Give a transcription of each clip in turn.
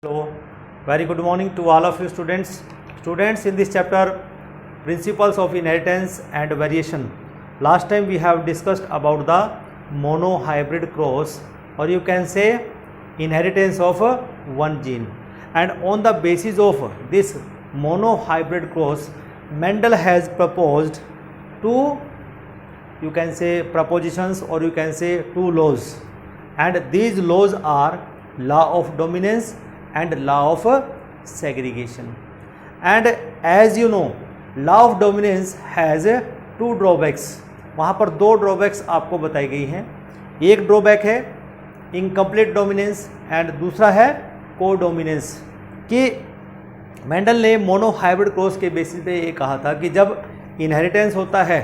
Hello, very good morning to all of you students. Students, in this chapter, principles of inheritance and variation. Last time we have discussed about the monohybrid cross, or you can say inheritance of one gene. And on the basis of this monohybrid cross, Mendel has proposed two, you can say propositions, or you can say two laws. And these laws are law of dominance and law of segregation. And as you know, law of dominance has two drawbacks. वहाँ पर दो drawbacks आपको बताई गई हैं. एक drawback है incomplete dominance and दूसरा है को डोमिनेंस. कि मेंडल ने मोनोहाइब्रिड क्रॉस के बेसिस पे ये कहा था कि जब इनहेरिटेंस होता है,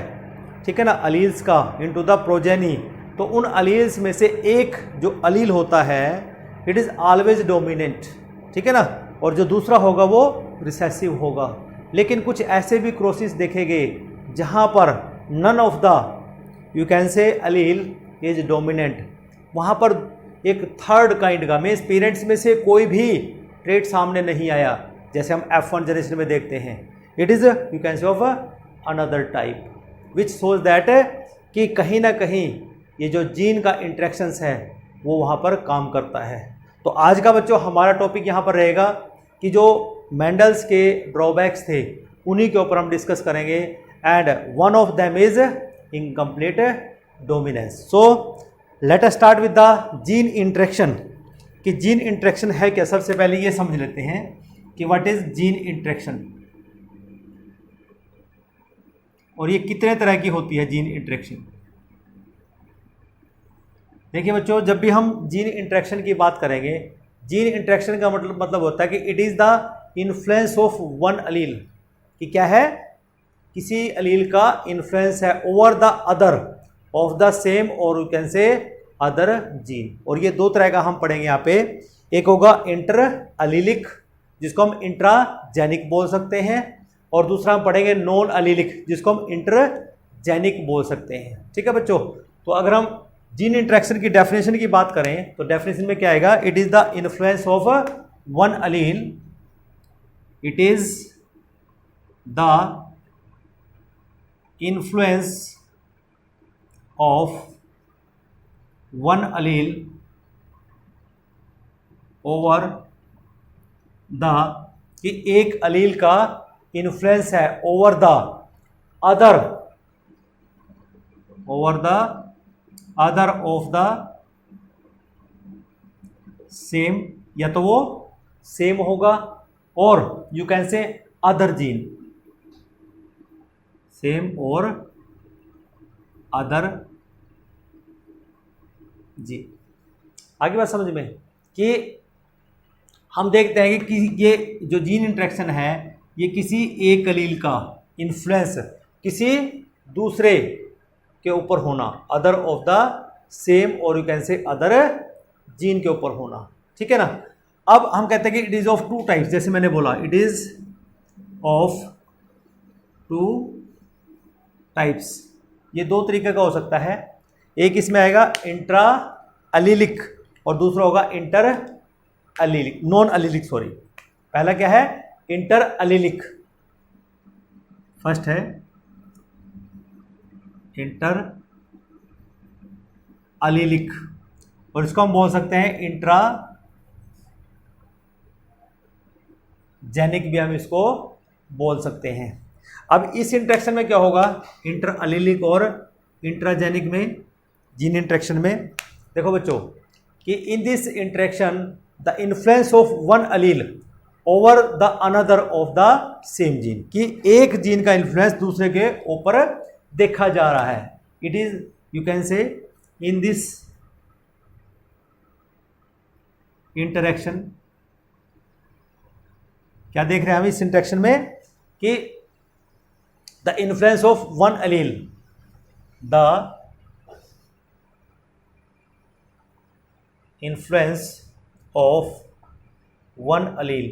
ठीक है ना, अलील्स का इनटू द प्रोजेनी, तो उन अलील्स में से एक जो अलील होता है इट इज़ ऑलवेज डोमिनेंट, ठीक है ना, और जो दूसरा होगा वो रिसेसिव होगा. लेकिन कुछ ऐसे भी क्रॉसेस देखे गए जहाँ पर none of the you can say allele is dominant. वहाँ पर एक थर्ड काइंड का मीन्स पेरेंट्स में से कोई भी ट्रेट सामने नहीं आया, जैसे हम F1 जनरेशन में देखते हैं. इट इज़ यू कैन से of another type which shows that कि कहीं ना कहीं ये जो जीन का इंट्रैक्शंस है वो वहाँ पर काम करता है. तो आज का बच्चों हमारा टॉपिक यहाँ पर रहेगा कि जो मेंडल्स के ड्रॉबैक्स थे उन्हीं के ऊपर हम डिस्कस करेंगे. And one of them is incomplete dominance. So let us start with the gene interaction. कि जीन इंट्रैक्शन है क्या, सबसे पहले ये समझ लेते हैं कि व्हाट इज जीन इंट्रैक्शन और ये कितने तरह की होती है जीन इंट्रैक्शन. देखिए बच्चों, जब भी हम जीन इंट्रैक्शन की बात करेंगे, जीन इंट्रैक्शन का मतलब होता है कि it is the influence of one allele. कि क्या है, किसी अलील का इन्फ्लुएंस है over the other of the same और you can say other gene. और ये दो तरह का हम पढ़ेंगे यहाँ पे. एक होगा इंटर अलीलिक जिसको हम इंट्राजेनिक बोल सकते हैं, और दूसरा हम पढ़ेंगे नॉन अलीलिक जिसको हम इंटरजेनिक बोल सकते हैं. ठीक है बच्चों. तो अगर हम जीन इंट्रैक्शन की डेफिनेशन की बात करें तो डेफिनेशन में क्या आएगा, it is the influence of one allele, it is the influence of one allele over the, कि एक अलील का इन्फ्लुएंस है over the other, over the other of the same, या तो वो सेम होगा और you can say other gene, same और अदर जी. आगे बात समझ में कि हम देखते हैं कि ये जो जीन इंट्रैक्शन है ये किसी एक अलील का इन्फ्लुएंस किसी दूसरे के ऊपर होना, अदर ऑफ द सेम और you can say other gene के ऊपर होना. ठीक है ना. अब हम कहते हैं कि it is of two types. जैसे मैंने बोला it is of two types. ये दो तरीके का हो सकता है. एक इसमें आएगा इंट्रा अलीलिक और दूसरा होगा inter allelic, non allelic sorry. पहला क्या है, इंटर अलीलिक. फर्स्ट है इंटर अलीलिक और इसको हम बोल सकते हैं इंट्रा जेनिक भी हम इसको बोल सकते हैं. अब इस इंट्रैक्शन में क्या होगा, इंटर अलीलिक और इंट्राजेनिक में, जीन इंट्रैक्शन में देखो बच्चों कि in this interaction the influence of one allele over the another of the same gene, कि एक जीन का इन्फ्लुएंस दूसरे के ऊपर देखा जा रहा है. इट इज यू कैन से इन दिस इंटरेक्शन, क्या देख रहे हैं हम इस इंटरेक्शन में कि the influence of one allele, the influence of one allele,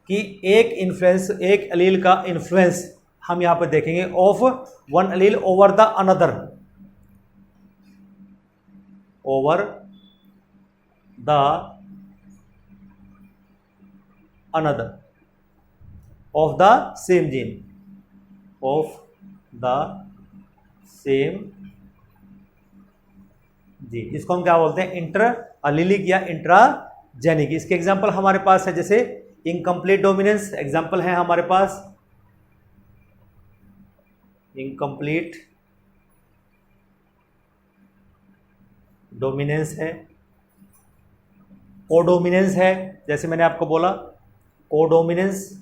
कि एक इन्फ्लुएंस, एक अलील का इन्फ्लुएंस हम यहां पर देखेंगे of one allele over the another, over the another of the same gene, of the same gene. इसको हम क्या बोलते हैं? इंटर अलीलिक या इंट्राजेनिक. इसके एग्जाम्पल हमारे पास है, जैसे इनकम्प्लीट डोमिनेंस एग्जाम्पल है हमारे पास, इनकम्प्लीट डोमिनेंस है, कोडोमिनेंस है, जैसे मैंने आपको बोला कोडोमिनेंस,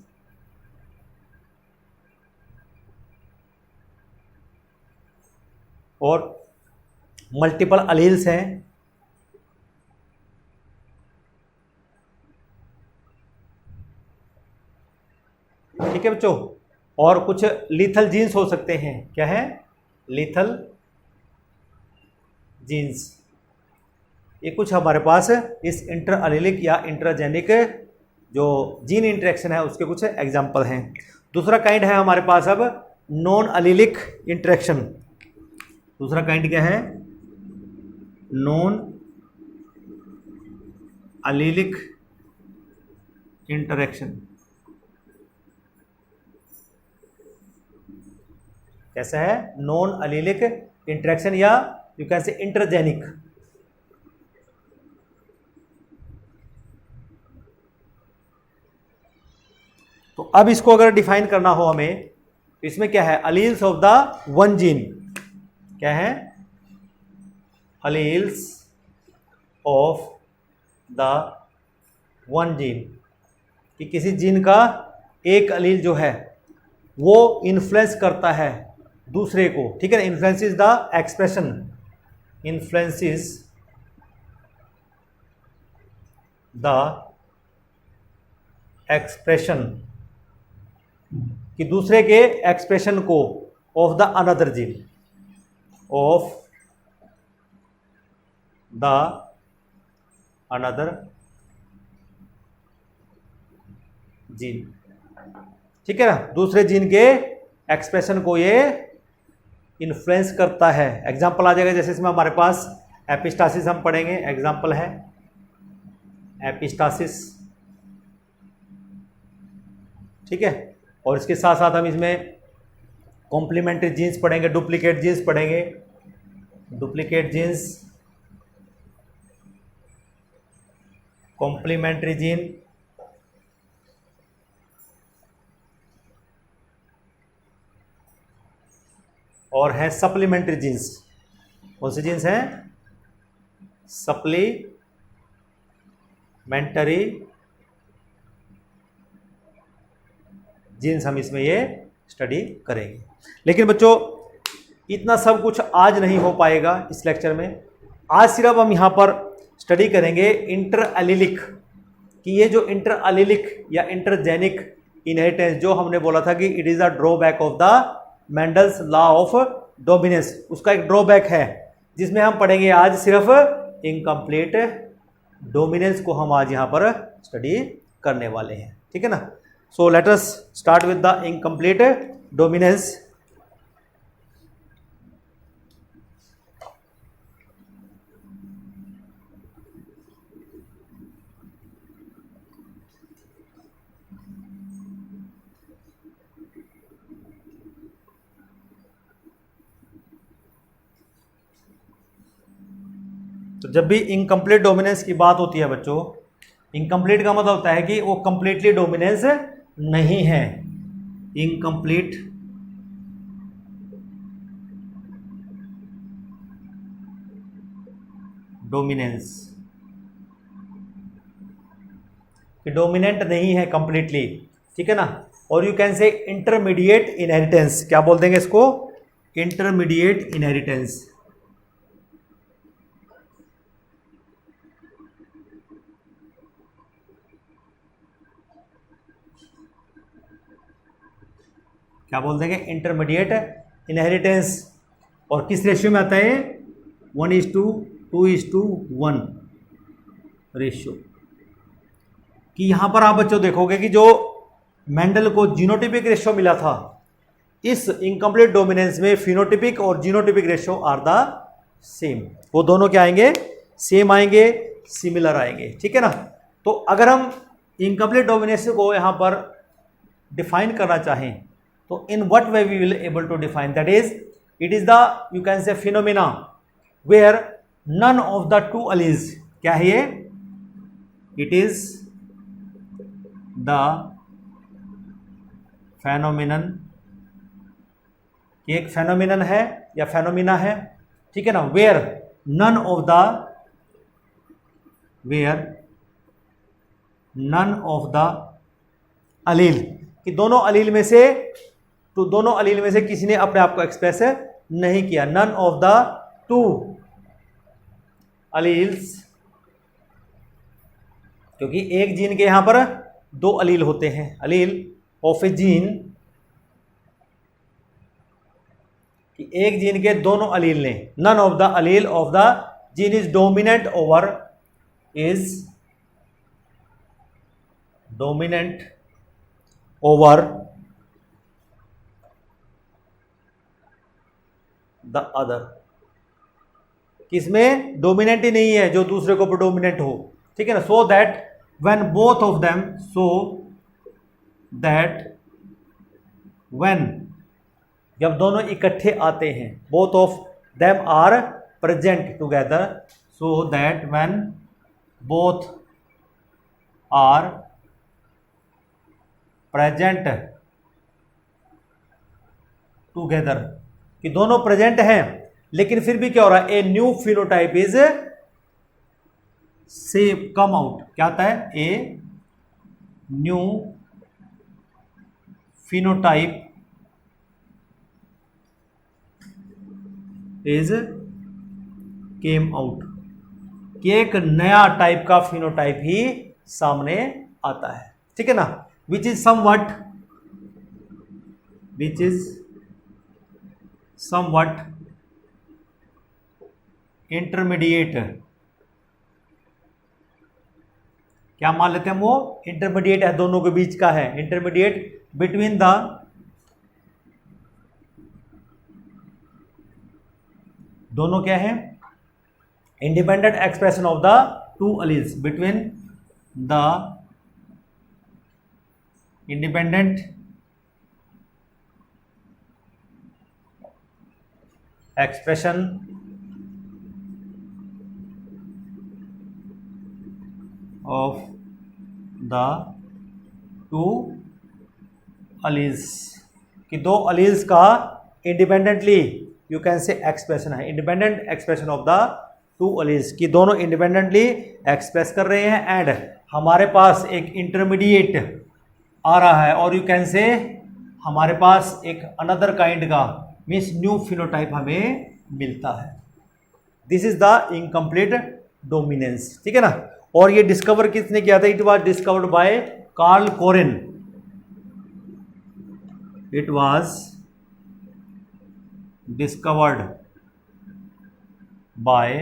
और मल्टीपल अलील्स हैं, ठीक है बच्चों. और कुछ लीथल जीन्स हो सकते हैं. क्या है? Lethal genes. ये कुछ हमारे पास इस इंटर अलीलिक या इंट्राजेनिक जो जीन इंटरेक्शन है उसके कुछ एग्जाम्पल हैं. दूसरा काइंड है हमारे पास अब नॉन अलीलिक इंटरेक्शन. दूसरा काइंड क्या है? Non allelic interaction. कैसा है? नॉन अलीलिक इंटरेक्शन या यू कैन से इंटरजेनिक. तो अब इसको अगर डिफाइन करना हो हमें, इसमें क्या है? Alleles of the one gene. क्या है? Alleles of the one gene. कि किसी जीन का एक अलील जो है वो इन्फ्लुएंस करता है दूसरे को. ठीक है ना? Influences the expression, influences the expression, कि दूसरे के एक्सप्रेशन को of the another gene, of the another gene. ठीक है ना? दूसरे जीन के एक्सप्रेशन को ये इन्फ्लुएंस करता है. एग्जाम्पल आ जाएगा, जैसे इसमें हमारे पास एपिस्टासिस हम पढ़ेंगे. एग्जाम्पल है एपिस्टासिस. ठीक है. और इसके साथ साथ हम इसमें कॉम्प्लीमेंट्री जीन्स पढ़ेंगे, डुप्लीकेट जीन्स पढ़ेंगे. डुप्लीकेट जीन्स, कॉम्प्लीमेंट्री जीन, और है सप्लीमेंट्री जीन्स. कौन सी जीन्स हैं? सप्लीमेंट्री जीन्स हम इसमें ये स्टडी करेंगे. लेकिन बच्चों इतना सब कुछ आज नहीं हो पाएगा इस लेक्चर में. आज सिर्फ हम यहाँ पर स्टडी करेंगे इंटर अलीलिक, कि ये जो इंटर अलीलिक या इंटरजेनिक इनहेरिटेंस जो हमने बोला था कि it is a drawback of the Mendel's law of dominance, उसका एक ड्रॉबैक है जिसमें हम पढ़ेंगे आज सिर्फ इनकम्प्लीट डोमिनेंस को हम आज यहाँ पर स्टडी करने वाले हैं. ठीक है ना? So let us start with the incomplete dominance. तो जब भी इनकम्प्लीट डोमिनेंस की बात होती है बच्चों, इनकम्प्लीट का मतलब होता है कि वो कंप्लीटली डोमिनेंस नहीं है. इनकम्प्लीट डोमिनेंस, कि डोमिनेंट नहीं है कंप्लीटली. ठीक है ना? और यू कैन से इंटरमीडिएट इनहेरिटेंस. क्या बोल देंगे इसको? Intermediate inheritance. क्या बोल देंगे? Intermediate inheritance. और किस रेशियो में आता है? 1:2:1 रेशियो. कि यहाँ पर आप बच्चों देखोगे कि जो मेंडल को जीनोटिपिक रेशियो मिला था, इस इनकम्प्लीट डोमिनेंस में फिनोटिपिक और genotypic ratio are the same. वो दोनों क्या आएंगे? सेम आएंगे, सिमिलर आएंगे. ठीक है ना? तो अगर हम इनकम्प्लीट डोमिनेंस को यहाँ पर डिफाइन करना चाहें तो in what way we will able to define, that is it is the you can say phenomena where none of the two alleles, क्या है ये, इट इज द फेनोमिनन, एक फेनोमिनन है या फेनोमिना है, ठीक है ना, where none of the allele, कि दोनों अलील में से किसी ने अपने आप को एक्सप्रेस नहीं किया, none of the two alleles, क्योंकि एक जीन के यहां पर दो अलील होते हैं, अलील ऑफ ए जीन, कि एक जीन के दोनों अलील ने, none of the allele of the gene is dominant over the other, किसमें डोमिनेंट ही नहीं है जो दूसरे को डोमिनेंट हो, ठीक है ना, so that when both of them, so that when, जब दोनों इकट्ठे आते हैं, both of them are present together, so that when both are present together, कि दोनों प्रेजेंट हैं लेकिन फिर भी क्या हो रहा है, ए न्यू फिनोटाइप इज से कम आउट, क्या आता है, a new phenotype is came out, कि एक नया टाइप का फिनोटाइप ही सामने आता है, ठीक है ना, विच इज समवट इंटरमीडिएट, क्या मान लेते हैं वो, इंटरमीडिएट है, दोनों के बीच का है, इंटरमीडिएट बिटवीन द दोनों क्या है, independent expression of the two alleles, between the independent expression of the two alleles, कि दो अलील्स का independently you can say expression है, independent expression of the two alleles, कि दोनों इंडिपेंडेंटली एक्सप्रेस कर रहे हैं, एंड हमारे पास एक इंटरमीडिएट आ रहा है, और यू कैन से हमारे पास एक अनदर काइंड का मीन्स न्यू फिनोटाइप हमें मिलता है, this is the incomplete dominance, ठीक है ना, और ये डिस्कवर किसने किया था, it was discovered by Carl Correns, it was discovered by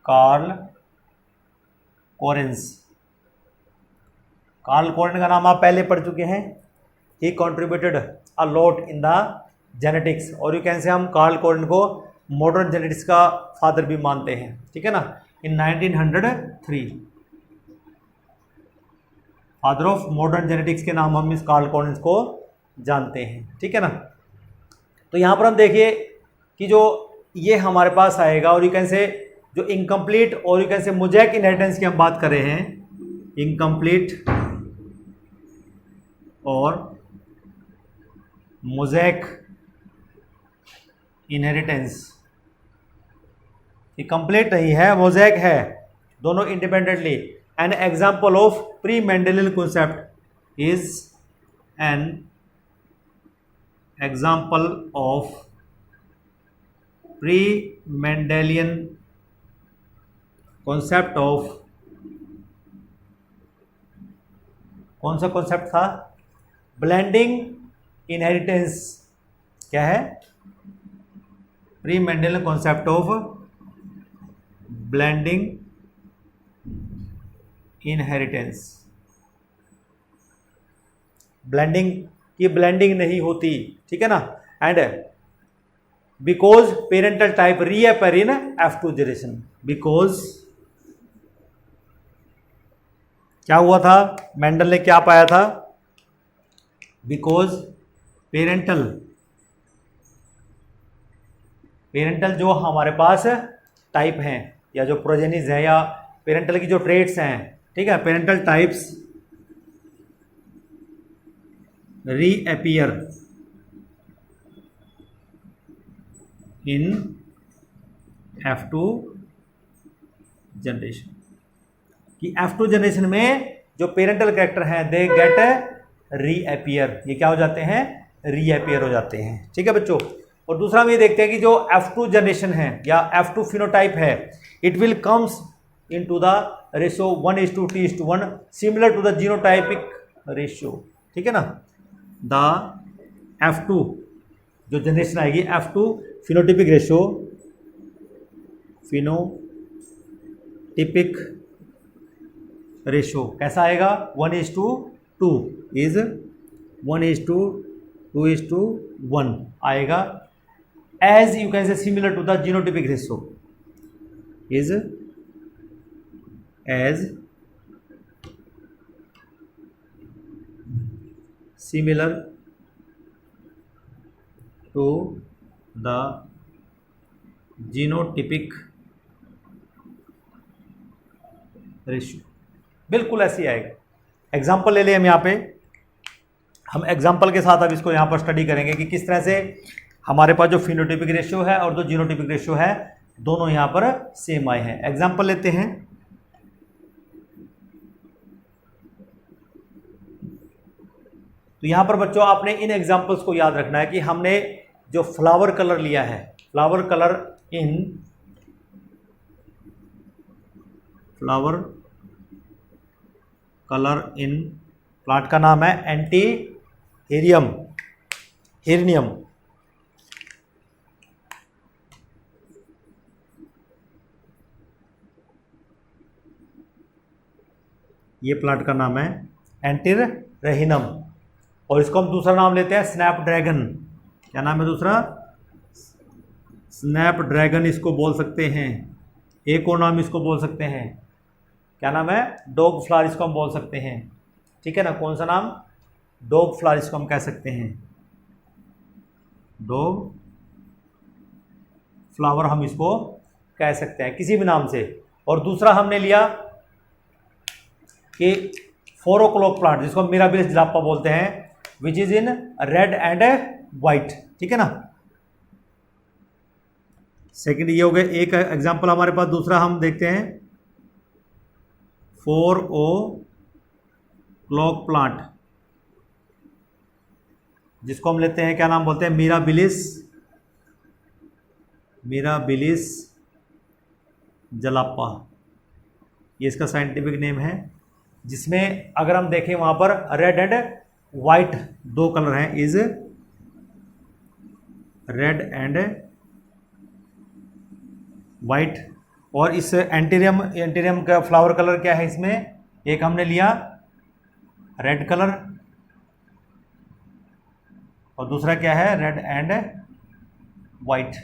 Carl Correns, Carl Correns का नाम आप पहले पढ़ चुके हैं, he contributed a lot in the genetics, और यू कैन से हम कार्ल कोरेन को मॉडर्न जेनेटिक्स का फादर भी मानते हैं, ठीक है ना, इन 1903 फादर ऑफ मॉडर्न जेनेटिक्स के नाम हम इस कार्ल कोरेन को जानते हैं, ठीक है ना। तो यहाँ पर हम देखिए कि जो ये हमारे पास आएगा, और यू कैन से जो इनकम्प्लीट और यू कैन से मोज़ेक इनहेरिटेंस की हम बात कर रहे हैं, इनकम्प्लीट और मोज़ेक इनहेरिटेंस, ये कंप्लीट नहीं है, मोज़ेक है, दोनों independently, an example of pre Mendelian concept is an example of pre Mendelian concept of, कौन सा कॉन्सेप्ट था, ब्लेंडिंग इनहेरिटेंस, क्या है, pre Mendelian concept of blending inheritance, blending की ब्लेंडिंग नहीं होती, ठीक है ना, and because parental type reappear in F2 generation, because क्या हुआ था, मेंडल ने क्या पाया था, बिकॉज पेरेंटल जो हमारे पास टाइप हैं या जो प्रोजेनिज है या पेरेंटल की जो ट्रेट्स हैं, ठीक है, पेरेंटल टाइप्स रीअपीयर इन F2 जनरेशन, कि F2 जनरेशन में जो पेरेंटल कैरेक्टर हैं दे गेट रीअपीयर, ये क्या हो जाते हैं, रीअपीयर हो जाते हैं, ठीक है बच्चों। और दूसरा हम ये देखते हैं कि जो F2 जनरेशन है या F2 फिनोटाइप है, it will comes into the ratio 1:2:1 similar to the genotypic ratio, ठीक है ना। द F2 जो जनरेशन आएगी F2 phenotypic ratio, phenotypic ratio कैसा आएगा, 1:2 इज 1:2:1 आएगा, as you can say similar to the genotypic ratio is as similar to the genotypic ratio, बिल्कुल ऐसे ही आएगा। एग्जाम्पल ले लें हम यहाँ पे, हम एग्जाम्पल के साथ अब इसको यहाँ पर स्टडी करेंगे कि किस तरह से हमारे पास जो फिनोटिपिक रेशियो है और जो जीनोटिपिक रेशियो है दोनों यहाँ पर सेम आए हैं। एग्जाम्पल लेते हैं, तो यहाँ पर बच्चों आपने इन एग्जाम्पल्स को याद रखना है कि हमने जो फ्लावर कलर लिया है, फ्लावर कलर इन प्लांट का नाम है एंटीहेरियम, हिरनियम, ये प्लांट का नाम है एंटीरहेनम, और इसको हम दूसरा नाम लेते हैं स्नैपड्रैगन। क्या नाम है दूसरा, स्नैपड्रैगन इसको बोल सकते हैं, एक और नाम इसको बोल सकते हैं, क्या नाम है, डॉग फ्लावर इसको हम बोल सकते हैं, ठीक है ना। कौन सा नाम, डॉग फ्लावर इसको हम कह सकते हैं, डॉग फ्लावर हम इसको कह सकते हैं किसी भी नाम से। और दूसरा हमने लिया कि 4 o'clock प्लांट जिसको हम मिराबिलिस जलापा बोलते हैं, which is in red and white, ठीक है ना। सेकंड ये हो गए, एक एग्जांपल हमारे पास दूसरा हम देखते हैं 4 o'clock प्लांट जिसको हम लेते हैं, क्या नाम बोलते हैं, मिराबिलिस जलापा, ये इसका साइंटिफिक नेम है, जिसमें अगर हम देखें वहां पर रेड एंड वाइट 2 कलर हैं, इज रेड एंड वाइट। और इस एंटीरियम का फ्लावर कलर क्या है, इसमें एक हमने लिया रेड कलर और दूसरा क्या है, रेड एंड वाइट।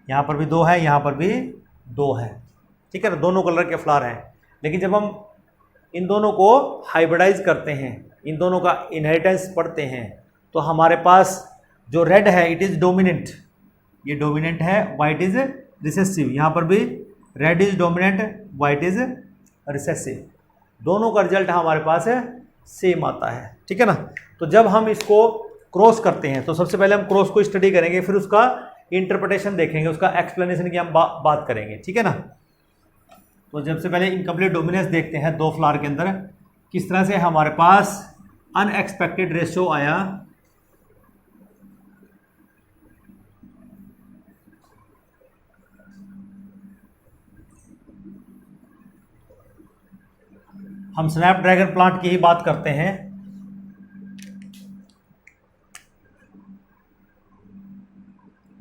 यहाँ पर भी 2 है, यहाँ पर भी 2 है, ठीक है ना, दोनों कलर के फ्लावर हैं। लेकिन जब हम इन दोनों को हाइब्रिडाइज करते हैं, इन दोनों का इनहेरिटेंस पढ़ते हैं, तो हमारे पास जो रेड है इट इज़ डोमिनेंट, ये डोमिनेंट है, वाइट इज रिसेसिव। यहाँ पर भी red is dominant, white is recessive, दोनों का रिजल्ट हमारे पास सेम आता है, ठीक है ना। तो जब हम इसको क्रॉस करते हैं तो सबसे पहले हम क्रॉस को स्टडी करेंगे, फिर उसका इंटरप्रिटेशन देखेंगे, उसका एक्सप्लेनेशन की हम बात करेंगे, ठीक है ना। तो सबसे पहले इनकम्प्लीट डोमिनेंस देखते हैं 2 फ्लावर के अंदर किस तरह से हमारे पास अनएक्सपेक्टेड रेशियो आया। हम स्नैपड्रैगन प्लांट की ही बात करते हैं।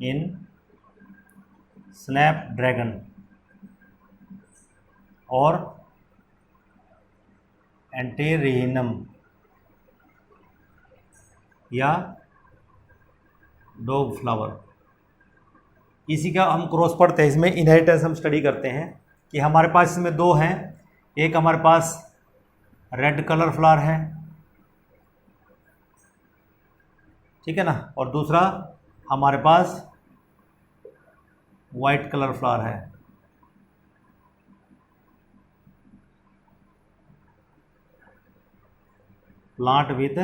इन स्नैपड्रैगन और एंटीरहेनम या डॉग फ्लावर, इसी का हम क्रॉस पढ़ते हैं। इसमें इनहेरिटेंस हम स्टडी करते हैं कि हमारे पास इसमें 2 हैं, एक हमारे पास रेड कलर फ्लावर है, ठीक है ना, और दूसरा हमारे पास वाइट कलर फ्लावर है। Plant with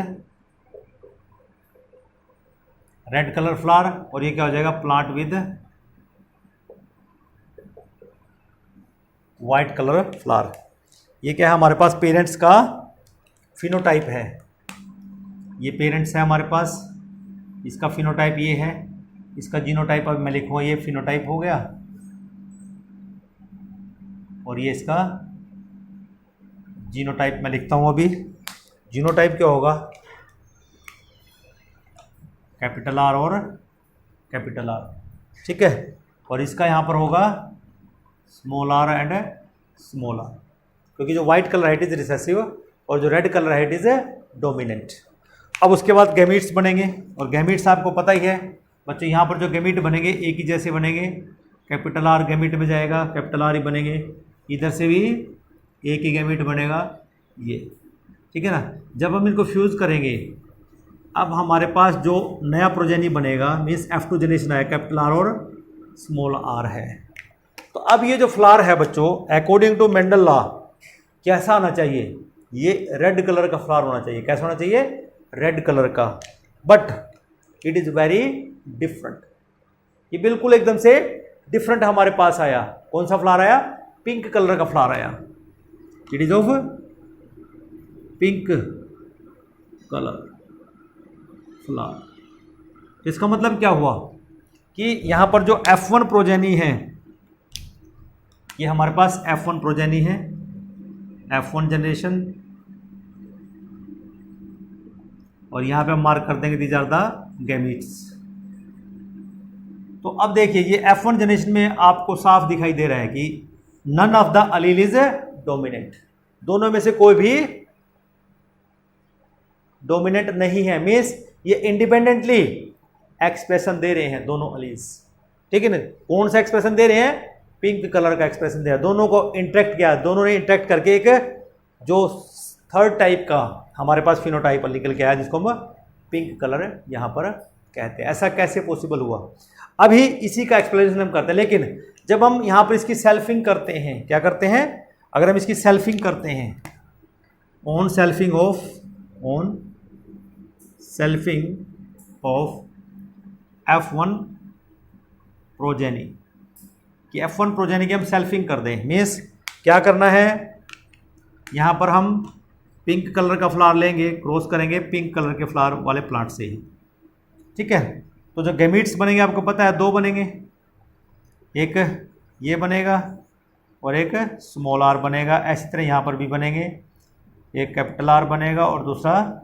red colour flower, और ये क्या हो जाएगा, plant with white colour flower. ये क्या है हमारे पास, पेरेंट्स का फिनोटाइप है। ये पेरेंट्स है हमारे पास, इसका फिनोटाइप ये है, इसका जीनोटाइप अब मैं लिखूँगा, ये फिनोटाइप हो गया, और ये इसका जीनोटाइप मैं लिखता हूँ अभी। जीनोटाइप क्या होगा, कैपिटल आर और कैपिटल आर, ठीक है, और इसका यहाँ पर होगा small r and small r, क्योंकि जो वाइट कलर है इट इज रिसेसिव और जो रेड कलर है इट इज डोमिनेंट। अब उसके बाद गैमीट्स बनेंगे, और गैमीट्स आपको पता ही है बच्चों, यहाँ पर जो गैमीट बनेंगे एक ही जैसे बनेंगे, कैपिटल आर गैमीट में जाएगा, कैपिटल आर ही बनेंगे, इधर से भी एक ही गैमीट बनेगा ये, ठीक है ना। जब हम इनको फ्यूज़ करेंगे, अब हमारे पास जो नया प्रोजेनी बनेगा मीन्स F2 जनरेशन है, कैपिटल आर और स्मॉल आर है। तो अब ये जो फ्लावर है बच्चों, अकॉर्डिंग टू मेंडल लॉ कैसा आना चाहिए, ये रेड कलर का फ्लावर होना चाहिए। कैसा होना चाहिए, रेड कलर का, but it is very different. ये बिल्कुल एकदम से डिफरेंट हमारे पास आया। कौन सा फ्लावर आया, पिंक कलर का फ्लावर आया। It is of pink colour flower. इसका मतलब क्या हुआ कि यहां पर जो F1 प्रोजेनी है, ये हमारे पास F1 प्रोजेनी है, F1 जनरेशन, और यहां पे हम मार्क कर देंगे दीज आर द गैमीट्स। तो अब देखिए ये F1 जनरेशन में आपको साफ दिखाई दे रहा है कि none of the allele is dominant, दोनों में से कोई भी डोमिनेंट नहीं है, मीन्स ये इंडिपेंडेंटली एक्सप्रेशन दे रहे हैं दोनों अलील्स, ठीक है ना। कौन सा एक्सप्रेशन दे रहे हैं, पिंक कलर का एक्सप्रेशन दे रहा है। दोनों को इंटरेक्ट किया, दोनों ने इंटरेक्ट करके एक जो थर्ड टाइप का हमारे पास फिनोटाइप निकल के आया, जिसको हम पिंक कलर यहां पर कहते हैं। ऐसा कैसे पॉसिबल हुआ, अभी इसी का एक्सप्लेनेशन हम करते हैं। लेकिन जब हम यहां पर इसकी सेल्फिंग करते हैं, क्या करते हैं, अगर हम इसकी सेल्फिंग करते हैं, on selfing of F1 progeny, कि F1 प्रोजेनी की हम सेल्फिंग कर दें, मीन्स क्या करना है, यहां पर हम पिंक कलर का फ्लावर लेंगे, क्रॉस करेंगे पिंक कलर के फ्लावर वाले प्लांट से ही, ठीक है। तो जो गैमीट्स बनेंगे आपको पता है, दो बनेंगे, एक ये बनेगा और एक स्मॉल आर बनेगा। ऐसी तरह यहाँ पर भी बनेंगे, एक कैपिटल आर बनेगा और दूसरा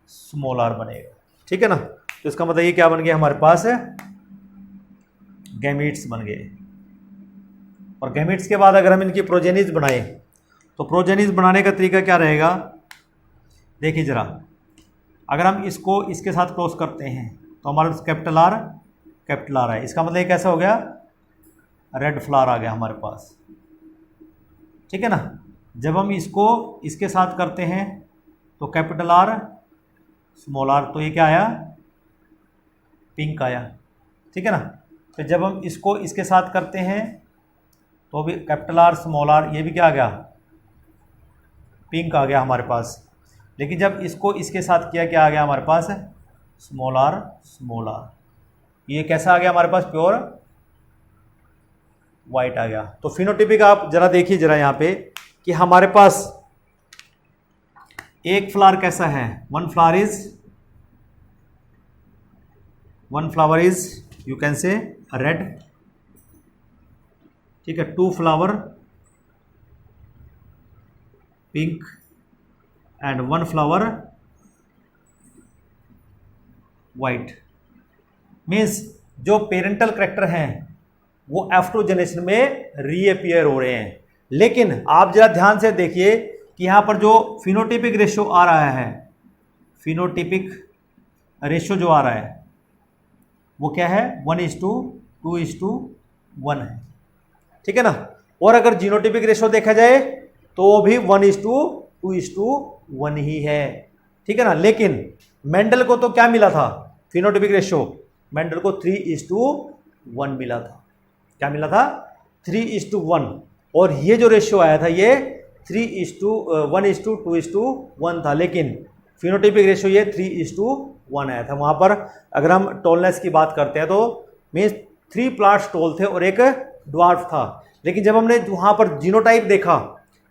स्मॉल आर बनेगा, ठीक है ना। तो इसका मतलब ये क्या बन गया, हमारे पास गैमीट्स बन गए। और गैमीट्स के बाद अगर हम इनकी प्रोजेनीज बनाए, तो प्रोजेनीज बनाने का तरीका क्या रहेगा, देखिए जरा, अगर हम इसको इसके साथ क्रॉस करते हैं तो हमारे पास कैपिटल आर है। इसका मतलब ये कैसा हो गया, रेड फ्लावर आ गया हमारे पास, ठीक है ना। जब हम इसको इसके साथ करते हैं तो कैपिटल आर स्मॉल आर, तो ये क्या आया, पिंक आया, ठीक है ना। फिर जब हम इसको इसके साथ करते हैं तो भी कैपिटल आर स्मॉल आर, ये भी क्या आ गया, पिंक आ गया हमारे पास। लेकिन जब इसको इसके साथ किया, क्या आ गया हमारे पास, स्मॉल आर, ये कैसा आ गया हमारे पास, प्योर वाइट आ गया। तो फिनोटिपिक आप जरा देखिए जरा यहाँ पे कि हमारे पास एक फ्लावर कैसा है, one flower is you can say red, ठीक है। Two flower pink and one flower white. Means जो पेरेंटल करेक्टर हैं वो F2 जनरेशन में रीअपियर हो रहे हैं। लेकिन आप जरा ध्यान से देखिए कि यहाँ पर जो फिनोटिपिक रेशियो आ रहा है, फिनोटिपिक रेशियो जो आ रहा है वो क्या है, 1:2:1 है, ठीक है ना। और अगर जीनोटिपिक रेशियो देखा जाए तो वो भी 1:2 2:1 ही है, ठीक है ना। लेकिन मेंडल को तो क्या मिला था, फिनोटाइपिक रेशियो, मेंडल को 3:1 मिला था। क्या मिला था, 3:1। और ये जो रेशियो आया था ये 1:2:1 था, लेकिन फिनोटाइपिक रेशियो ये 3:1 आया था। वहाँ पर अगर हम टॉलनेस की बात करते हैं तो मीन्स 3 प्लांट्स टॉल थे और एक ड्वार्फ था। लेकिन जब हमने वहाँ पर जीनोटाइप देखा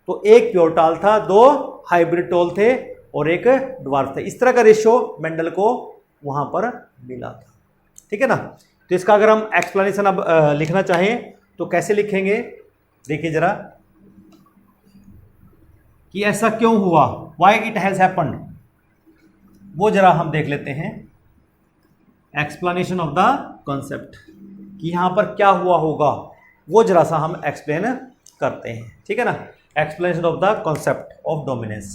तो एक प्योर टाल था, 2 हाइब्रिड टॉल थे और एक ड्वार्फ थे। इस तरह का रेशियो मेंडल को वहाँ पर मिला था, ठीक है ना। तो इसका अगर हम एक्सप्लेनेशन अब लिखना चाहें तो कैसे लिखेंगे, देखिए जरा कि ऐसा क्यों हुआ, वाई इट हैज़ हैपन्ड, वो जरा हम देख लेते हैं। एक्सप्लेनेशन ऑफ द कॉन्सेप्ट, कि यहाँ पर क्या हुआ होगा वो जरा सा हम एक्सप्लेन करते हैं, ठीक है ना। Explanation of the concept of dominance,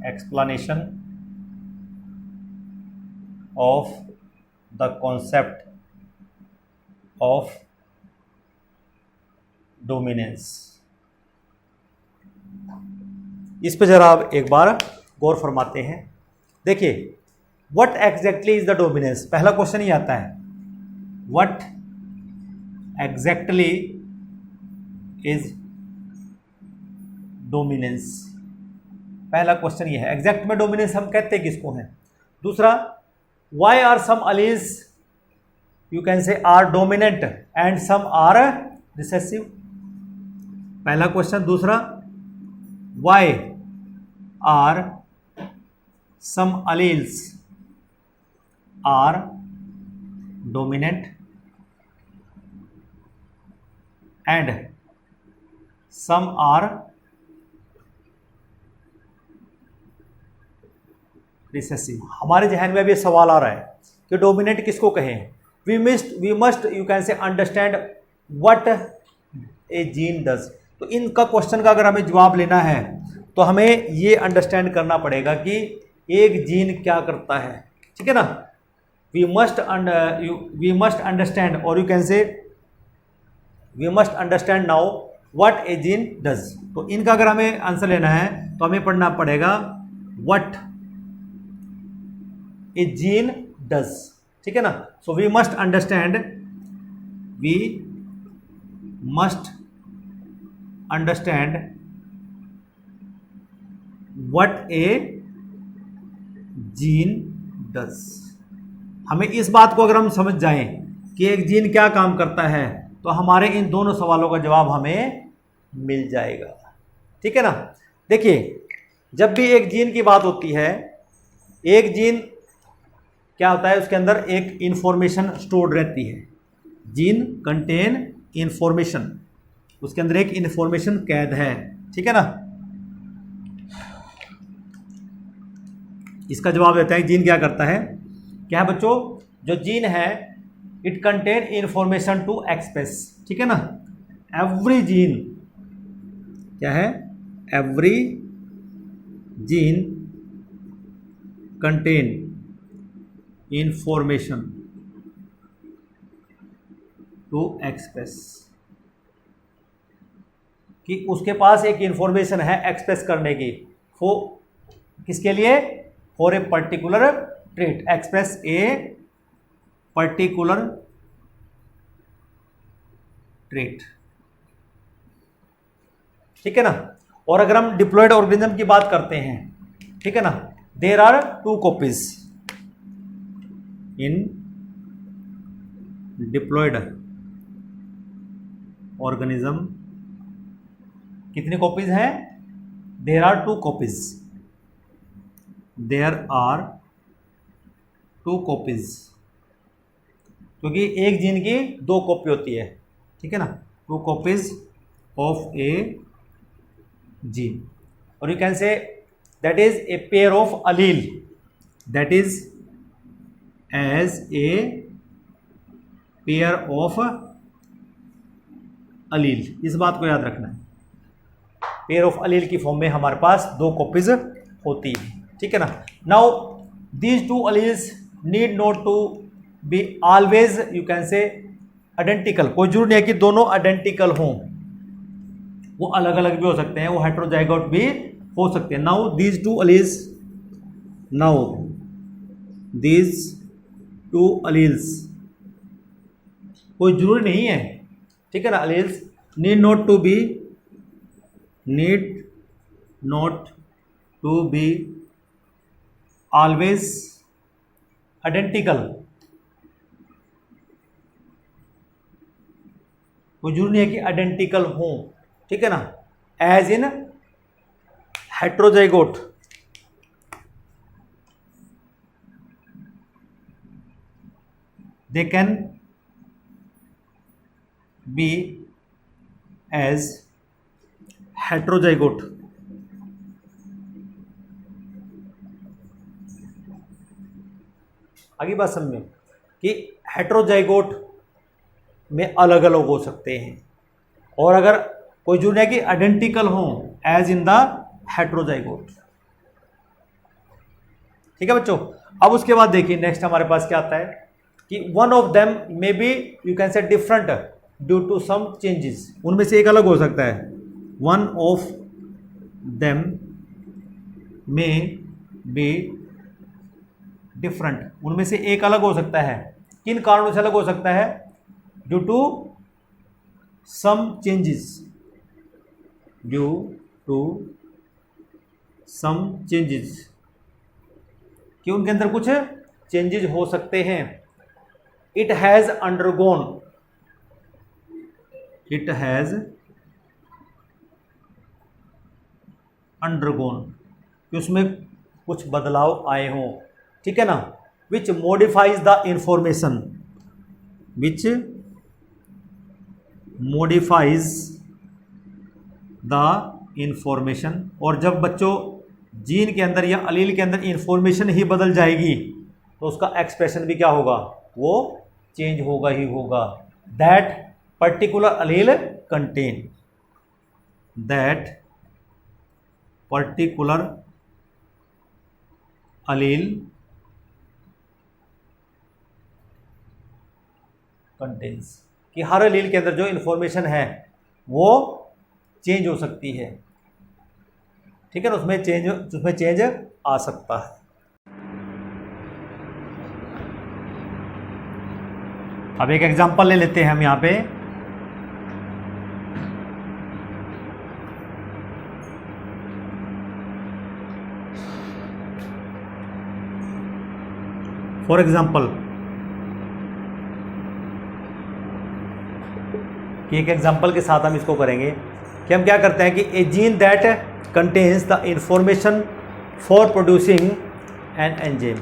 explanation of the concept of dominance. इस पे जरा आप एक बार गौर फरमाते हैं। देखिए, what exactly is the dominance, पहला क्वेश्चन ही आता है, व्हाट एग्जैक्टली इज डोमिनेंस। पहला क्वेश्चन ये है, एग्जैक्ट में डोमिनेंस हम कहते हैं किसको है। दूसरा, why are some alleles you can say are dominant and some are recessive, पहला क्वेश्चन। दूसरा, why are some alleles are dominant and some are recessive. हमारे जहन में अब ये सवाल आ रहा है कि डोमिनेंट किसको कहें। We must you can say understand what a gene does. तो इनका क्वेश्चन का अगर हमें जवाब लेना है तो हमें ये अंडरस्टैंड करना पड़ेगा कि एक जीन क्या करता है, ठीक है ना। वी मस्ट अंडरस्टैंड, और you can say we must understand now what a gene does. तो इनका अगर हमें आंसर लेना है तो हमें पढ़ना पड़ेगा व्हाट ए जीन डज, ठीक है ना। So we must understand what a gene does. हमें इस बात को अगर हम समझ जाएं कि एक जीन क्या काम करता है तो हमारे इन दोनों सवालों का जवाब हमें मिल जाएगा, ठीक है ना। देखिए, जब भी एक जीन की बात होती है, एक जीन क्या होता है, उसके अंदर एक इंफॉर्मेशन स्टोर्ड रहती है। जीन कंटेन इंफॉर्मेशन, उसके अंदर एक इंफॉर्मेशन कैद है, ठीक है ना। इसका जवाब देता है जीन क्या करता है। क्या है बच्चों, जो जीन है it contain information to express, ठीक है ना। एवरी जीन क्या है, every gene contain information to express, कि उसके पास एक इंफॉर्मेशन है एक्सप्रेस करने की, वो किसके लिए, for a particular trait, express a particular trait, ठीक है ना। और अगर हम डिप्लॉयड ऑर्गेनिज्म की बात करते हैं, ठीक है ना, there are 2 copies in diploid organism. कितनी कॉपीज हैं, there are 2 copies, there are 2 copies, क्योंकि एक जीन की 2 कॉपी होती है, ठीक है ना, 2 कॉपीज ऑफ ए जीन। और you can say that is a pair of allele, that is as a pair of allele. इस बात को याद रखना है, पेयर ऑफ अलील की फॉर्म में हमारे पास 2 कॉपीज होती है, ठीक है ना। Now these 2 alleles need not to be always you can say identical, कोई जरूर नहीं है कि दोनों आइडेंटिकल हों, वो अलग अलग भी हो सकते हैं, वो हेट्रोजाइगोट भी हो सकते हैं। Now these two alleles, now these two alleles, कोई जरूरी नहीं है, ठीक है ना, alleles need not to be always identical, कोई जरूरी नहीं है कि आइडेंटिकल हो, ठीक है ना, as in heterozygote, they can be as heterozygote. आगे बात समझें कि हेट्रोजाइगोट में अलग अलग हो सकते हैं, और अगर कोई जरूरी है कि आइडेंटिकल हो एज इन द हेट्रोजाइगोट, ठीक है बच्चों। अब उसके बाद देखिए नेक्स्ट हमारे पास क्या आता है कि one of them may be you can say different due to some changes, उनमें से एक अलग हो सकता है, one of them may be different, उनमें से एक अलग हो सकता है, किन कारणों से अलग हो सकता है, due to some changes, due to some changes, कि उनके अंदर कुछ चेंजेस हो सकते हैं। It has undergone, it has undergone, कि उसमें कुछ बदलाव आए हों, ठीक है ना, which modifies the information, which modifies the information, और जब बच्चों जीन के अंदर या अलील के अंदर इंफॉर्मेशन ही बदल जाएगी तो उसका एक्सप्रेशन भी क्या होगा, वो चेंज होगा ही होगा। That particular allele contain, that particular allele contains, कि हर अलील के अंदर जो इंफॉर्मेशन है वो चेंज हो सकती है, ठीक है ना, उसमें चेंज आ सकता है। अब एक एग्जांपल ले लेते हैं हम यहाँ पे, फॉर एग्जांपल कि एक एग्जांपल के साथ हम इसको करेंगे कि हम क्या करते हैं कि a gene that contains the information for producing an enzyme,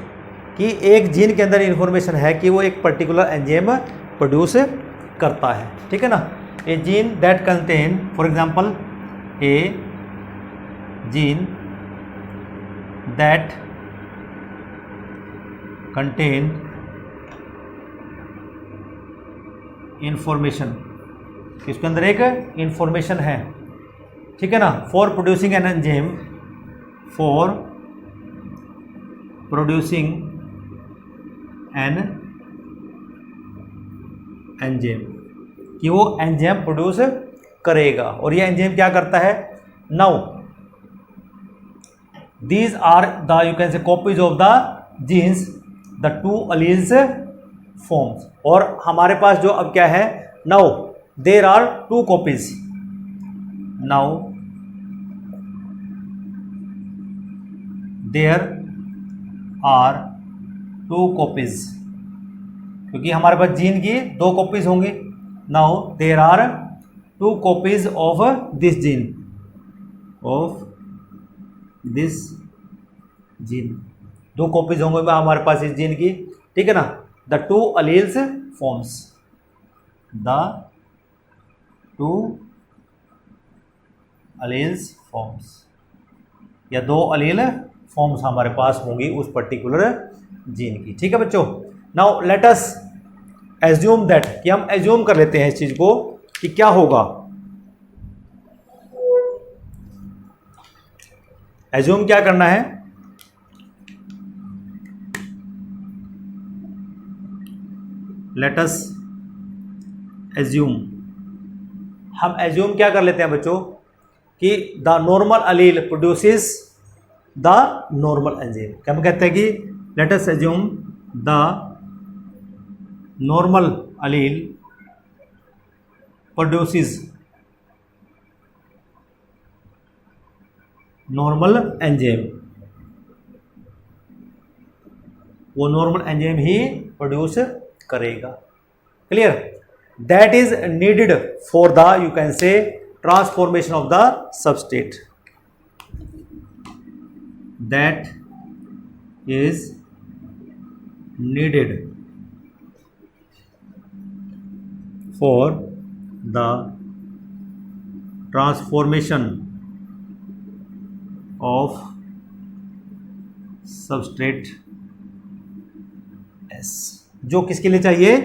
कि एक जीन के अंदर इंफॉर्मेशन है कि वो एक पर्टिकुलर एंजाइम प्रोड्यूस करता है, ठीक है ना। A gene that contain, for example a gene that contain information, इसके अंदर एक इंफॉर्मेशन है, ठीक है ना, for producing an enzyme, for producing an enzyme, कि वो एंजाइम प्रोड्यूस करेगा, और ये एंजाइम क्या करता है। Now these are the you can say copies of the genes the two alleles forms, और हमारे पास जो अब क्या है, now there are two copies, now there are two copies, क्योंकि हमारे पास जीन की दो कॉपीज होंगी। Now there are two copies of this gene, of this gene, दो कॉपीज होंगे हमारे पास इस जीन की, ठीक है ना। The two alleles forms, the two alleles forms, या दो अलील फॉर्म्स हमारे पास होंगी उस पर्टिकुलर जीन की, ठीक है बच्चों। Now let us assume that, कि हम एज्यूम कर लेते हैं इस चीज को कि क्या होगा। एज्यूम क्या करना है, लेट अस एज्यूम, हम एज्यूम क्या कर लेते हैं बच्चों कि the normal allele produces the normal enzyme. क्या हम कहते हैं कि let us assume the normal allele produces normal enzyme, वो नॉर्मल एंजाइम ही प्रोड्यूस करेगा। Clear? That is needed for the you can say transformation of the substrate, that is needed for the transformation of substrate S, जो किसके लिए चाहिए?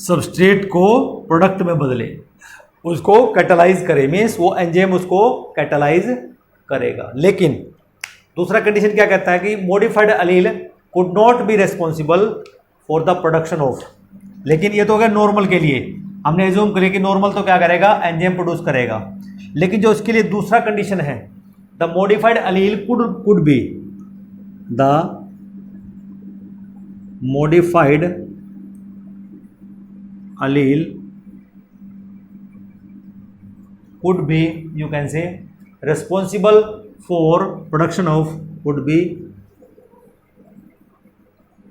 Substrate को product में बदले, उसको कैटालाइज करे, मीन्स वो एंजाइम उसको कैटालाइज करेगा। लेकिन दूसरा कंडीशन क्या कहता है कि modified allele could not be responsible for the production of, लेकिन ये तो हो गया नॉर्मल के लिए, हमने एज्यूम करें कि नॉर्मल तो क्या करेगा? एंजाइम प्रोड्यूस करेगा। लेकिन जो इसके लिए दूसरा कंडीशन है, the modified allele could be, the modified allele could be you can say responsible for production of, would be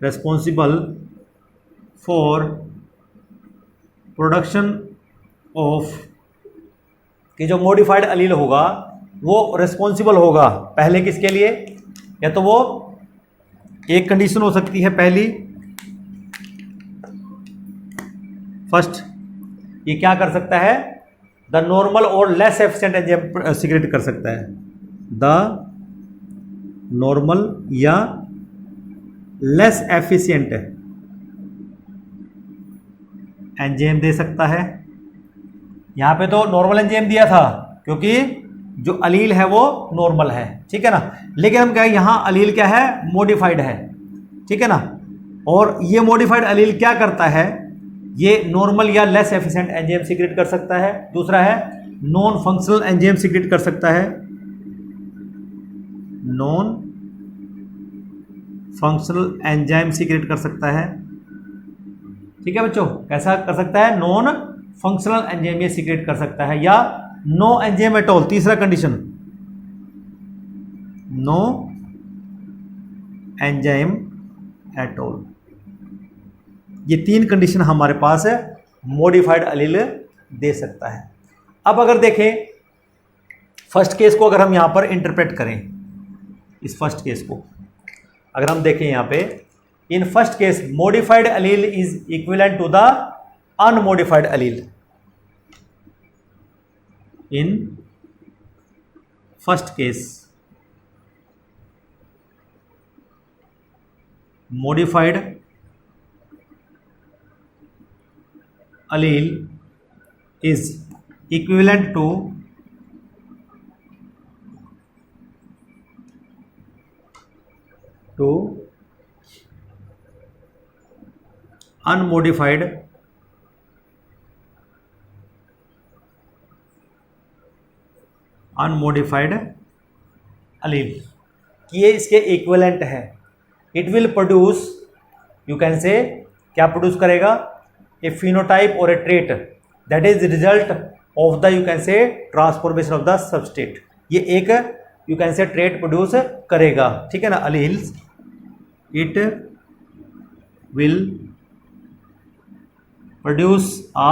responsible for production of, कि जो मॉडिफाइड अलील होगा वो रिस्पॉन्सिबल होगा पहले किसके लिए? या तो वो एक कंडीशन हो सकती है पहली, फर्स्ट, ये क्या कर सकता है? द नॉर्मल और लेस एफिशिएंट एंजाइम सीक्रेट कर सकता है, द नॉर्मल या लेस एफिशिएंट एंजाइम दे सकता है। यहां पे तो नॉर्मल एंजाइम दिया था क्योंकि जो अलील है वो नॉर्मल है, ठीक है ना। लेकिन हम कहें यहां अलील क्या है? मॉडिफाइड है, ठीक है ना। और ये मॉडिफाइड अलील क्या करता है? ये नॉर्मल या लेस एफिशिएंट एंजाइम सीक्रेट कर सकता है। दूसरा है नॉन फंक्शनल एंजाइम सीक्रेट कर सकता है, नॉन फंक्शनल एंजाइम सीक्रेट कर सकता है, ठीक है बच्चों। कैसा कर सकता है? नॉन फंक्शनल एंजाइम ये सीक्रेट कर सकता है, या नो एंजाइम एट ऑल, तीसरा condition, no enzyme at all. ये तीन कंडीशन हमारे पास है, मॉडिफाइड अलील दे सकता है। अब अगर देखें फर्स्ट केस को, अगर हम यहां पर इंटरप्रेट करें इस फर्स्ट केस को, अगर हम देखें यहां पे, in first case modified allele is equivalent to the unmodified allele. In first case modified allele is equivalent to unmodified allele, कि ये इसके इक्विवेलेंट है। It will produce, you can से, क्या प्रोड्यूस करेगा? ए फिनोटाइप और ए trait that is result of the you can say transformation of the substrate. ये एक यू कैन से ट्रेट प्रोड्यूस करेगा, ठीक है ना, alleles. It will produce a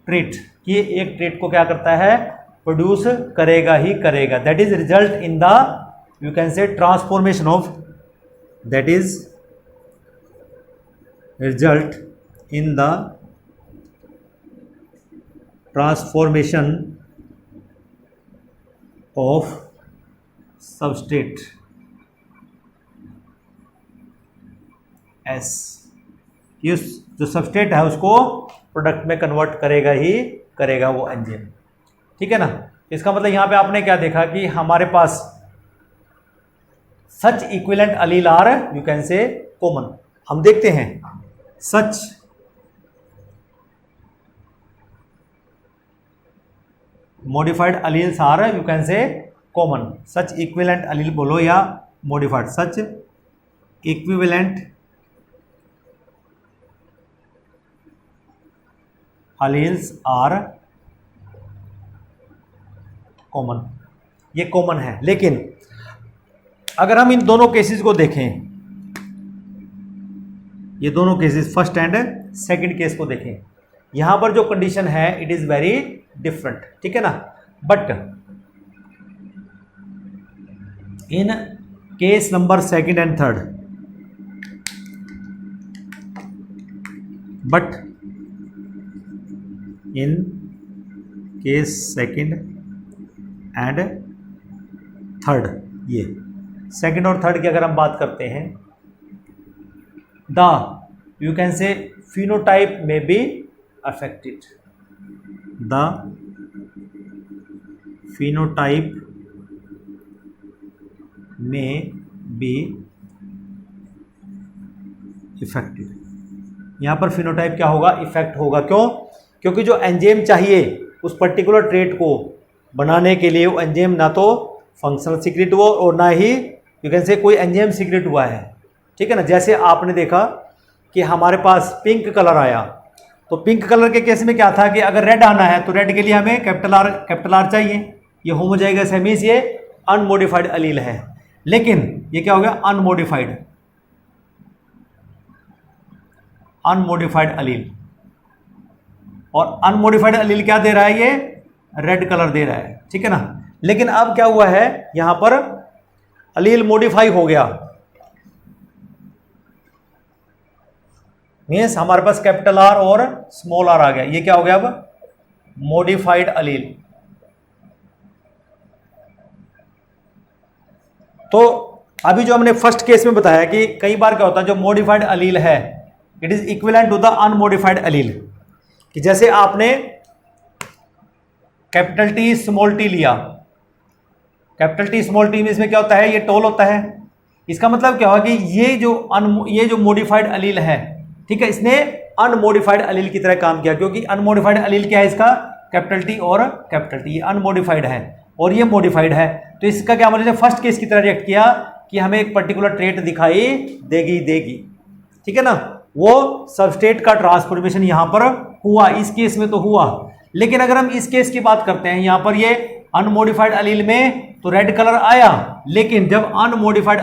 trait, कि एक ट्रेट को क्या करता है? प्रोड्यूस करेगा ही करेगा। That is result in the you can say transformation of, that is result in the transformation of substrate S, इस जो सबस्ट्रेट है उसको प्रोडक्ट में कन्वर्ट करेगा ही करेगा वो एंजाइम, ठीक है ना। इसका मतलब यहां पे आपने क्या देखा कि हमारे पास such equivalent allele are you can say common. हम देखते हैं सच modified alleles are, you can say, common. Such equivalent allele बोलो या modified. Such equivalent alleles are common. ये कॉमन है, लेकिन अगर हम इन दोनों केसेस को देखें, ये दोनों cases first and second case को देखें, यहां पर जो कंडीशन है इट इज वेरी डिफरेंट, ठीक है ना. But in case number second and third, but in case second and third, ये सेकंड और थर्ड की अगर हम बात करते हैं, द यू कैन से phenotype may be affected. The phenotype may be affected. यहाँ पर फिनोटाइप क्या होगा, इफेक्ट होगा. क्यों? क्योंकि जो एंजाइम चाहिए उस पर्टिकुलर ट्रेट को बनाने के लिए, वो एंजाइम ना तो फंक्शनल सीक्रेट हुआ और ना ही यू कैन से कोई एंजाइम सीक्रेट हुआ है, ठीक है ना. जैसे आपने देखा कि हमारे पास पिंक कलर आया, तो पिंक कलर के केस में क्या था कि अगर रेड आना है तो रेड के लिए हमें कैपिटल आर चाहिए. ये होमोजाइगस है, मींस ये अनमोडिफाइड अलील है. लेकिन ये क्या हो गया, अनमोडिफाइड अलील. और अनमोडिफाइड अलील क्या दे रहा है, ये रेड कलर दे रहा है, ठीक है ना. लेकिन अब क्या हुआ है, यहां पर अलील मॉडिफाई हो गया, मीन्स हमारे पास कैपिटल आर और स्मॉल आर आ गया. ये क्या हो गया, अब मॉडिफाइड अलील. तो अभी जो हमने फर्स्ट केस में बताया कि कई बार क्या होता है, जो मॉडिफाइड अलील है it is equivalent to the unmodified allele. कि जैसे आपने कैपिटल टी स्मॉल टी लिया, कैपिटल टी स्मॉल टी में इसमें क्या होता है, ये टोल होता है. इसका मतलब क्या हुआ कि ये जो मॉडिफाइड अलील है, ठीक है, इसने अनमोडिफाइड अलील की तरह काम किया. क्योंकि अनमोडिफाइड अलील क्या है, इसका कैपिटल टी और कैपिटल टी. ये अनमोडिफाइड है और ये मॉडिफाइड है. तो इसका क्या मतलब, फर्स्ट केस की तरह रिएक्ट किया कि हमें एक पर्टिकुलर ट्रेट दिखाई देगी, ठीक है ना. वो सबस्ट्रेट का ट्रांसफॉर्मेशन यहां पर हुआ, इस केस में तो हुआ. लेकिन अगर हम इस केस की बात करते हैं, यहां पर ये अनमोडिफाइड अलील में तो रेड कलर आया, लेकिन जब मॉडिफाइड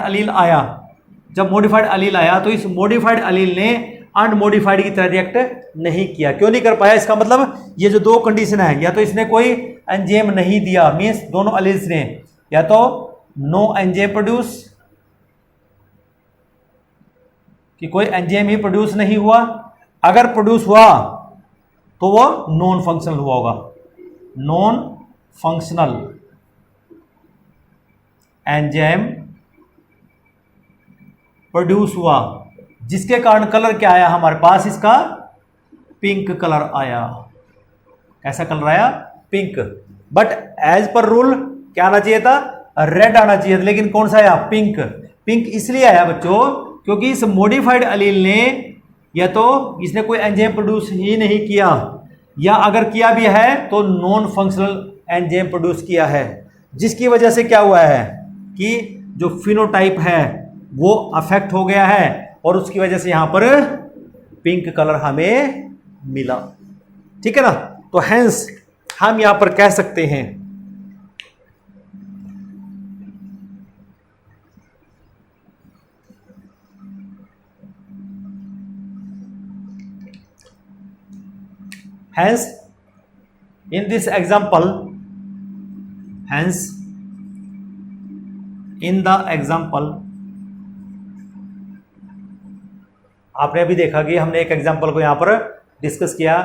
अलील आया तो इस मॉडिफाइड अलील ने अनमोडिफाइड की तरह रिएक्ट नहीं किया. क्यों नहीं कर पाया, इसका मतलब ये जो दो कंडीशन है, या तो इसने कोई एंजाइम नहीं दिया, मींस दोनों अलील्स ने, या तो नो एंजाइम प्रोड्यूस, कि कोई एंजाइम ही प्रोड्यूस नहीं हुआ. अगर प्रोड्यूस हुआ तो वो नॉन फंक्शनल हुआ होगा. नॉन फंक्शनल एंजाइम प्रोड्यूस हुआ, जिसके कारण कलर क्या आया हमारे पास, इसका पिंक कलर आया. कैसा कलर आया, pink. But as per rule क्या आना चाहिए था, रेड आना चाहिए था. लेकिन कौन सा आया, पिंक. पिंक इसलिए आया बच्चों क्योंकि इस मॉडिफाइड अलील ने या तो इसने कोई एंजाइम प्रोड्यूस ही नहीं किया, या अगर किया भी है तो नॉन फंक्शनल एंजाइम प्रोड्यूस किया है, जिसकी वजह से क्या हुआ है कि जो फिनोटाइप है वो अफेक्ट हो गया है, और उसकी वजह से यहां पर पिंक कलर हमें मिला, ठीक है ना. तो हेंस हम यहां पर कह सकते हैं hence in this example, आपने अभी देखा कि हमने एक एग्जांपल को यहां पर डिस्कस किया.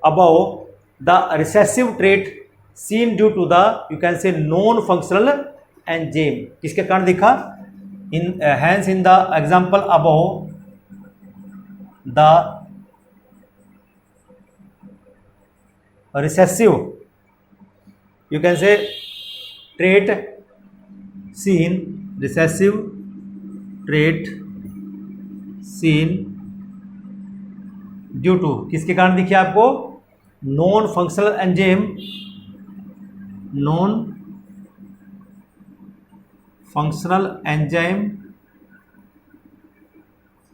Above the recessive trait seen due to the you can say non functional enzyme, किसके कारण दिखा, in hence in the example above the recessive you can say trait seen, recessive trait seen due to, किसके कारण दिखी आपको, non functional enzyme non functional enzyme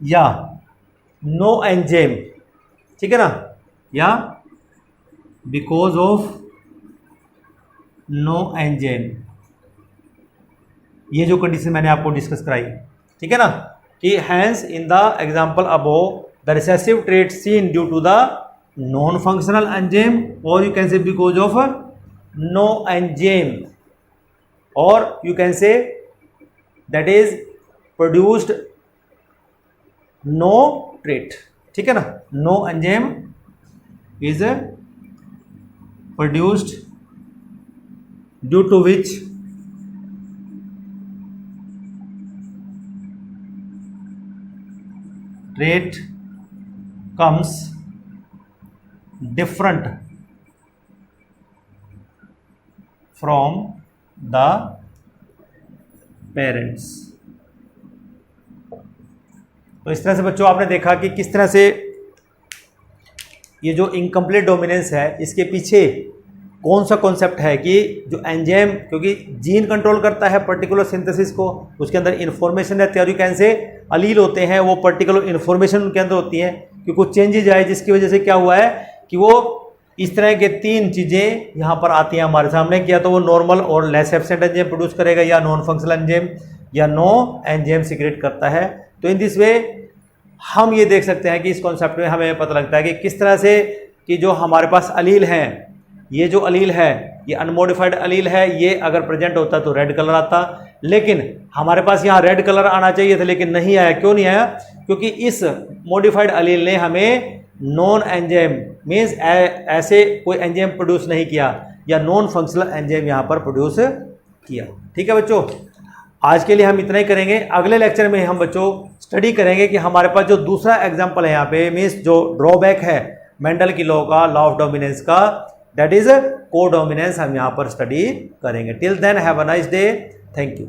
या no enzyme, ठीक है ना, या बिकॉज ऑफ नो एंजाइम, ये जो कंडीशन मैंने आपको डिस्कस कराई, ठीक है ना, कि hence in the example above the recessive trait seen due to the non functional enzyme, और you can say because of no enzyme, और you can say that is produced no trait, ठीक है ना, no enzyme is produced due to which trait comes different from the parents। तो इस तरह से बच्चों आपने देखा कि किस तरह से ये जो इनकम्प्लीट डोमिनेंस है इसके पीछे कौन सा कॉन्सेप्ट है कि जो एंजाइम, क्योंकि जीन कंट्रोल करता है पर्टिकुलर सिंथेसिस को, उसके अंदर इन्फॉर्मेशन रहती है, और यू कैन से अलील होते हैं वो पर्टिकुलर इन्फॉर्मेशन उनके अंदर होती है कि कुछ चेंजेज आए जिसकी वजह से क्या हुआ है कि वो इस तरह के तीन चीज़ें यहाँ पर आती हैं हमारे सामने, किया तो वो नॉर्मल और लेस एब्सेंट एंजाइम प्रोड्यूस करेगा या नॉन फंक्शनल एंजाइम या नो एंजाइम सीक्रेट करता है। तो इन दिस वे हम ये देख सकते हैं कि इस कॉन्सेप्ट में हमें पता लगता है कि किस तरह से कि जो हमारे पास अलील हैं, ये जो अलील है ये अनमोडिफाइड अलील है, ये अगर प्रेजेंट होता तो रेड कलर आता, लेकिन हमारे पास यहाँ रेड कलर आना चाहिए था लेकिन नहीं आया। क्यों नहीं आया? क्योंकि इस मॉडिफाइड अलील ने हमें नॉन एंजाइम मीन्स ऐसे कोई एंजाइम प्रोड्यूस नहीं किया या नॉन फंक्शनल एंजाइम यहाँ पर प्रोड्यूस किया। ठीक है बच्चों, आज के लिए हम इतना ही करेंगे। अगले लेक्चर में हम बच्चों स्टडी करेंगे कि हमारे पास जो दूसरा एग्जाम्पल है यहाँ पे मीन्स जो ड्रॉबैक है मेंडल की लॉ का, लॉ ऑफ डोमिनेंस का, दैट इज कोडोमिनेंस, हम यहाँ पर स्टडी करेंगे। Till then have a nice day, thank you.